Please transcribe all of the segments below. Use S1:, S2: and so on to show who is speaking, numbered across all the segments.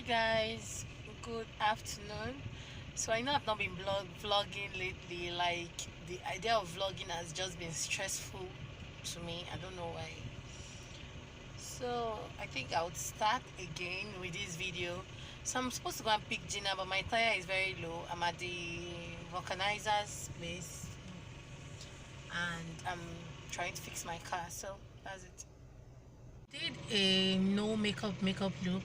S1: Guys, good afternoon. So I know I've not been vlogging lately. Like, the idea of vlogging has just been stressful to me. I don't know why. So I think I would start again with this video. So I'm supposed to go and pick Gina, but my tire is very low. I'm at the vulcanizer's place and I'm trying to fix my car. So that's it. Did a no makeup look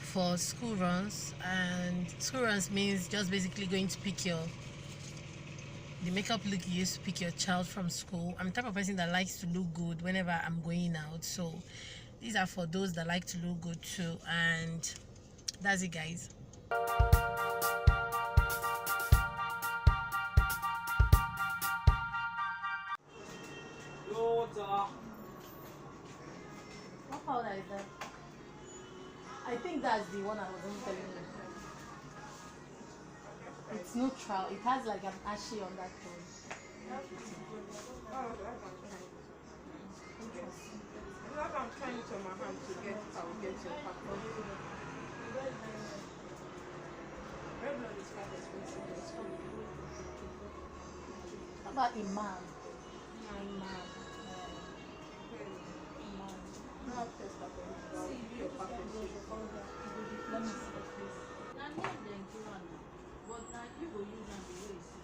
S1: for school runs, and school runs means just basically going to pick the makeup look you use to pick your child from school. I'm the type of person that likes to look good whenever I'm going out, so these are for those that like to look good too. And that's it, guys. What powder is that? I think that's the one I wasn't telling you. It's neutral. It has like an ashy on that tone. Interesting.
S2: I'm trying to my hand to get it, I will get your pack. Red one is quite expensive.
S1: How about Imam?
S2: Imam.
S1: Let me see the face.
S3: But now you go use them the way you see.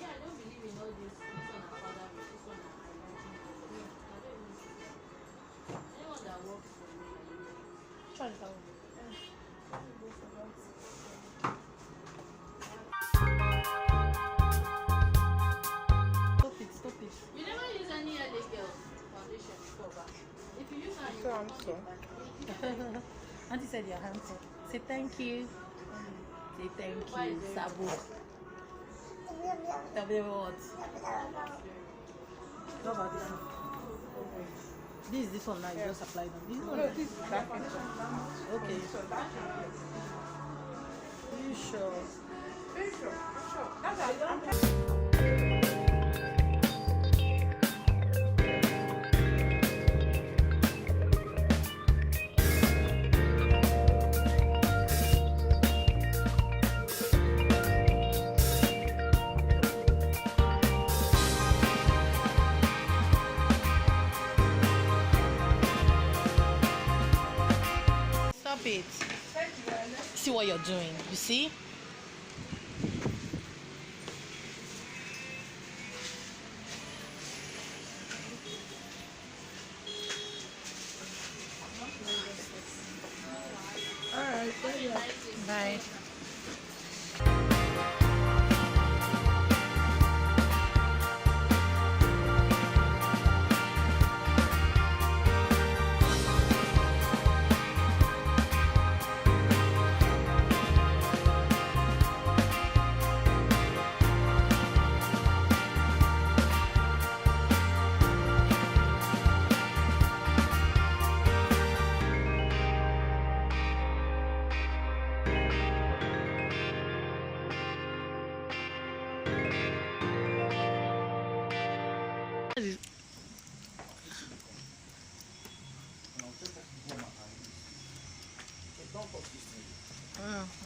S3: Yeah, I don't believe in all this. This one is father, this one is highlighting. I don't even see that. Anyone that works for me,
S1: Try it out. Stop it.
S3: you never use any other girl foundation before, but if you use her, you
S2: So I'm
S3: will
S2: so.
S1: Auntie said you're handsome. Say thank you. Say thank you, Sabu. Tell me what? What about this one? This one now, you just applied on. This one.
S2: No, this is that one.
S1: Okay.
S2: So that
S1: Are you sure?
S2: very sure. I'm sure. That's I'm
S1: Stop it. See what you're doing. You see? Alright, bye.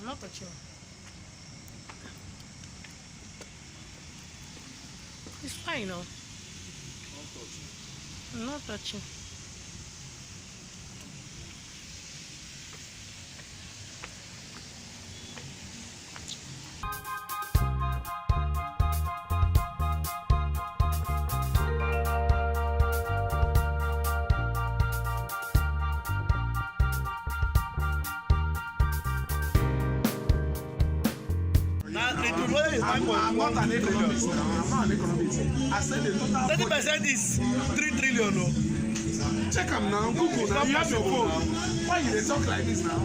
S1: I'm not touching. It's fine, no? I'm not touching.
S4: I'm not an economist now. I'm not an economist. I said the total.
S5: 30% is 3 trillion. No?
S4: Check them now. Google now. You have your phone. Why you they talk like this now?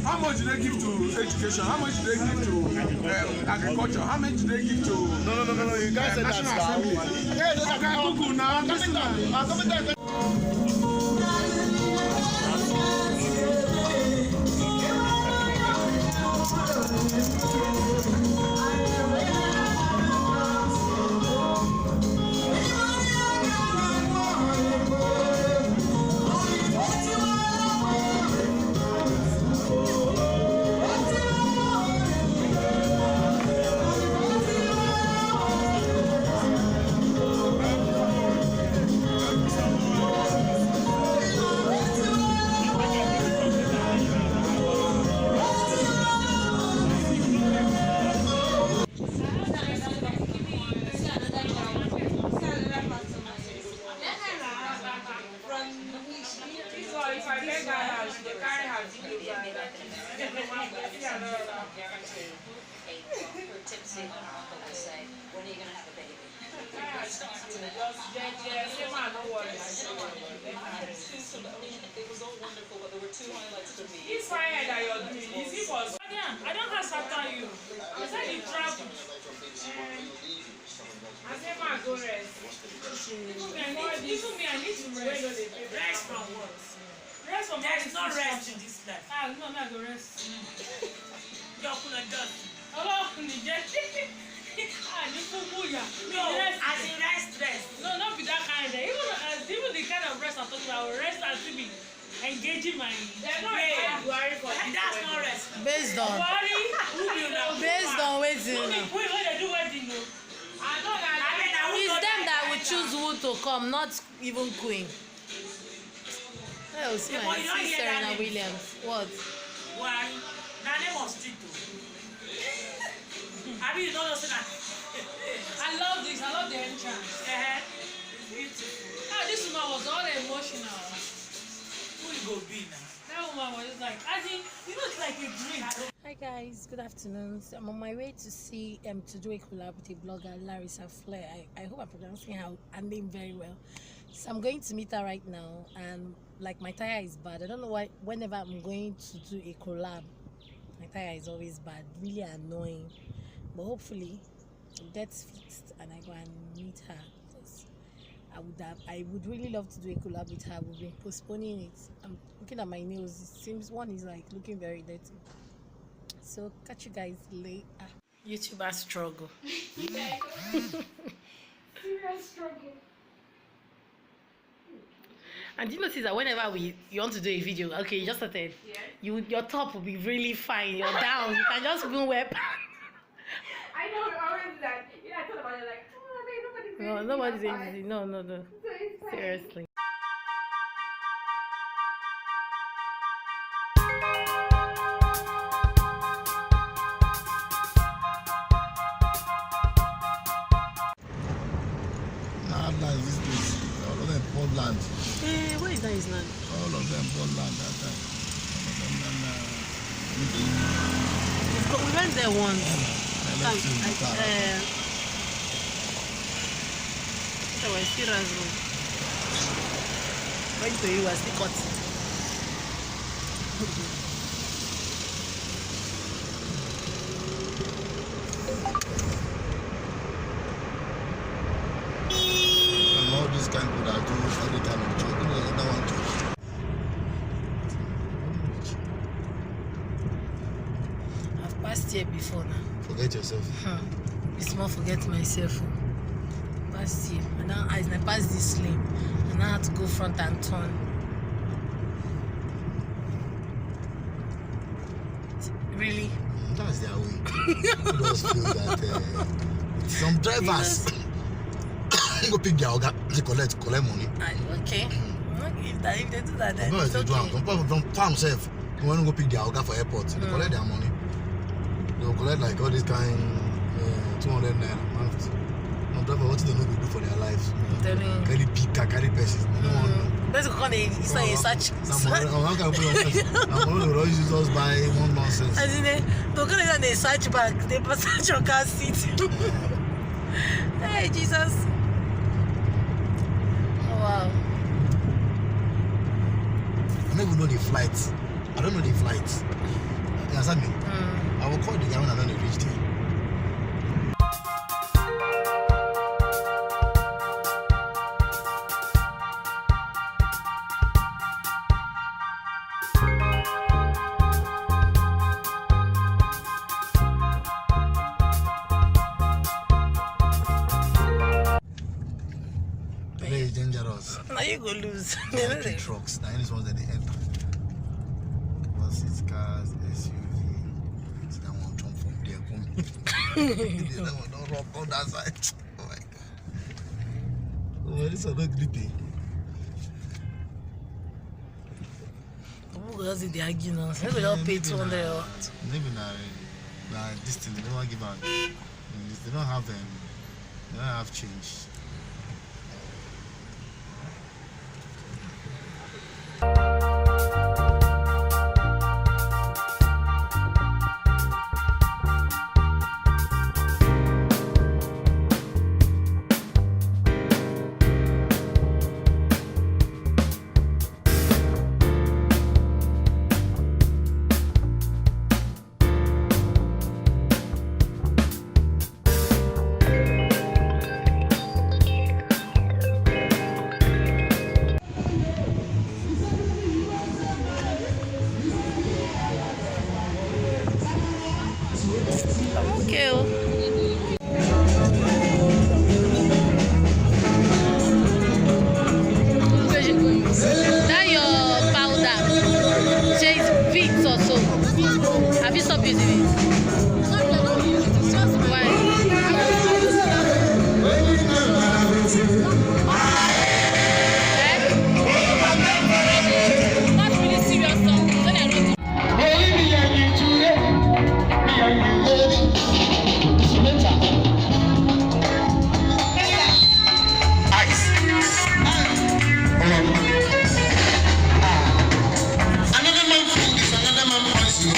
S4: How much do they give to education? How much do they give to agriculture? How much do they give to
S5: No. You guys said that
S4: National Assembly? Okay, Google now. Listen now.
S2: This fire that you're doing, is it for? Yeah, I don't have after you. I said you travel. I said my go rest. Even me, I need to rest. Rest from what? Rest from there is no rest in this life. Ah, no, I'm not going to rest. You're going to dust. Hello, no, as in rest. No, not be that kind of. Even the kind of rest I'm talking about, rest has to be engaging my brain. That's not rest.
S1: Based on waiting.
S2: When they do wedding, no.
S1: It's them that will choose who to come, not even Queen. Oh, see my sister Serena Williams. What?
S2: Why? That name was Tito. I mean, you don't know that. I love this. I love the entrance. It's beautiful. Ah, this woman was all emotional. Who you go be now? That woman was just like, I think, it's like a dream.
S1: Hi guys, good afternoon. So I'm on my way to see to do a collab with a blogger, Larissa Flair. I hope I'm pronouncing her name very well. So I'm going to meet her right now, and like my tire is bad. I don't know why whenever I'm going to do a collab, my tire is always bad, really annoying. But hopefully it gets fixed and I go and meet her. Because I would really love to do a collab with her. We've been postponing it. I'm looking at my nails. It seems one is like looking very dirty. So catch you guys later. YouTuber struggle.
S2: Serious struggle.
S1: And do you notice that whenever you want to do a video, okay, you just started, your top will be really fine. You're down. You can just even wear.
S2: I know always that. I thought about it like, nobody's
S1: Nobody's anything. No. Seriously.
S5: This place, all of them Portland.
S1: Where is that Island?
S5: All of them Portland that time.
S1: We went there once. We're still went to you as the cut.
S5: And all these kind of people that do all the kind of job, they don't want to.
S1: I've passed here before now.
S5: Forget yourself.
S1: It's more forget myself. Past here. And now as I pass this lane, and now I have to go front and turn. Really?
S5: That's their way. I just feel that some drivers go pick their organ, they collect money.
S1: Okay. If they do that, then
S5: No,
S1: it's
S5: they do.
S1: okay.
S5: Some farm self, they want to go pick their organ for airport. They collect their money. They will collect like all this kind 200 naira. Some driver, what do they know to do for their lives? Carry picker, carry pieces. They don't want to know.
S1: Basically, it's like a search.
S5: I'm going to always use us by one nonsense.
S1: As in, they're going to they search back. They search your car seat. Hey, Jesus. Oh, wow.
S5: I don't even know the flights. I don't know the flights. You understand me? I will call the guy when I don't reach there. It's dangerous.
S1: Now you go lose.
S5: Big trucks. Now these ones that they enter. Buses, cars, SUV. So that one jump from there, come. That one don't rock on that side. Oh my god. Oh, this is not grippy.
S1: Who does it? They argue now. Maybe they'll pay 200 or
S5: maybe now this thing they don't want to give out. They don't have change.
S1: Okay. Oh. That your powder. Say it's Vicks or so. Have you stopped using it? Why? Not really serious stuff. Then I wrote it.
S6: Another man food is another man poison.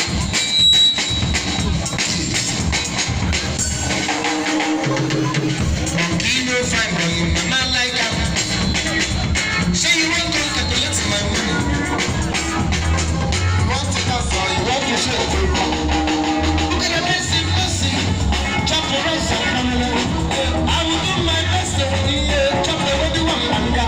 S6: You know fine boy, you man like that. Say you want to calculate my money. You want to dance or you want to shake. Look at the blessing, blessing. Chop the rice and banana. I will do my best to chop the body one manga.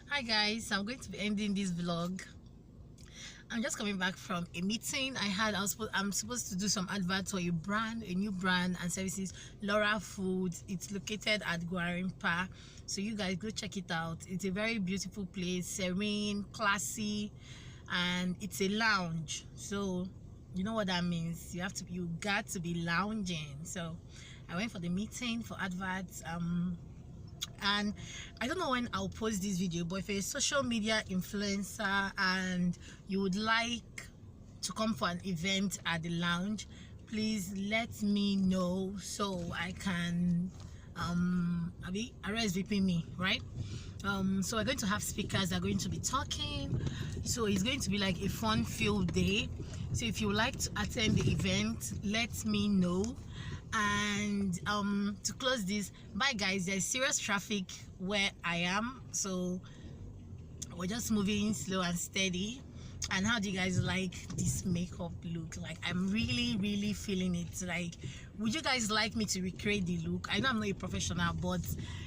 S1: Hi guys, I'm going to be ending this vlog. I'm just coming back from a meeting I had. I'm supposed to do some adverts for a new brand and services, Laura Foods. It's located at Gwarimpa, so you guys go check it out. It's a very beautiful place, serene, classy, and it's a lounge. So you know what that means. You got to be lounging. So I went for the meeting for adverts. And I don't know when I'll post this video, but if you're a social media influencer and you would like to come for an event at the lounge, please let me know so I can RSVP me, right? So we're going to have speakers that are going to be talking, so it's going to be like a fun-filled day. So if you would like to attend the event, let me know. And to close this, bye guys. There's serious traffic where I am, so we're just moving slow and steady. And how do you guys like this makeup look? Like, I'm really feeling it. Like, would you guys like me to recreate the look? I know I'm not a professional, but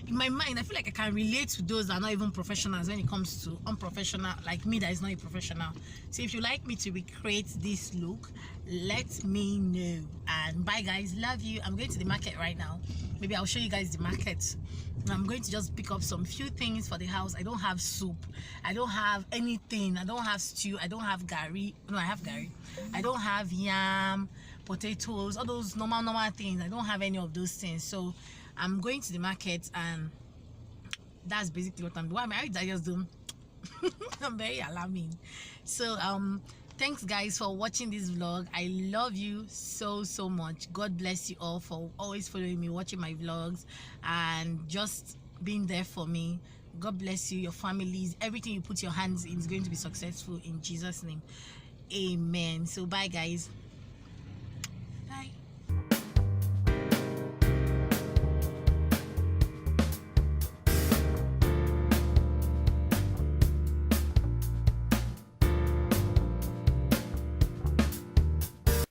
S1: in my mind I feel like I can relate to those that are not even professionals when it comes to unprofessional like me that is not a professional. So if you like me to recreate this look, let me know. And bye guys, love you. I'm going to the market right now. Maybe I'll show you guys the market. I'm going to just pick up some few things for the house. I don't have soup, I don't have anything, I don't have stew, I don't have gari. No, I have gari. I don't have yam, potatoes, all those normal things. I don't have any of those things. So I'm going to the market, and that's basically what I'm doing. I just do I'm very alarming. So thanks guys for watching this vlog. I love you so much. God bless you all for always following me, watching my vlogs, and just being there for me. God bless you, your families. Everything you put your hands in is going to be successful in Jesus' name. Amen. So bye guys.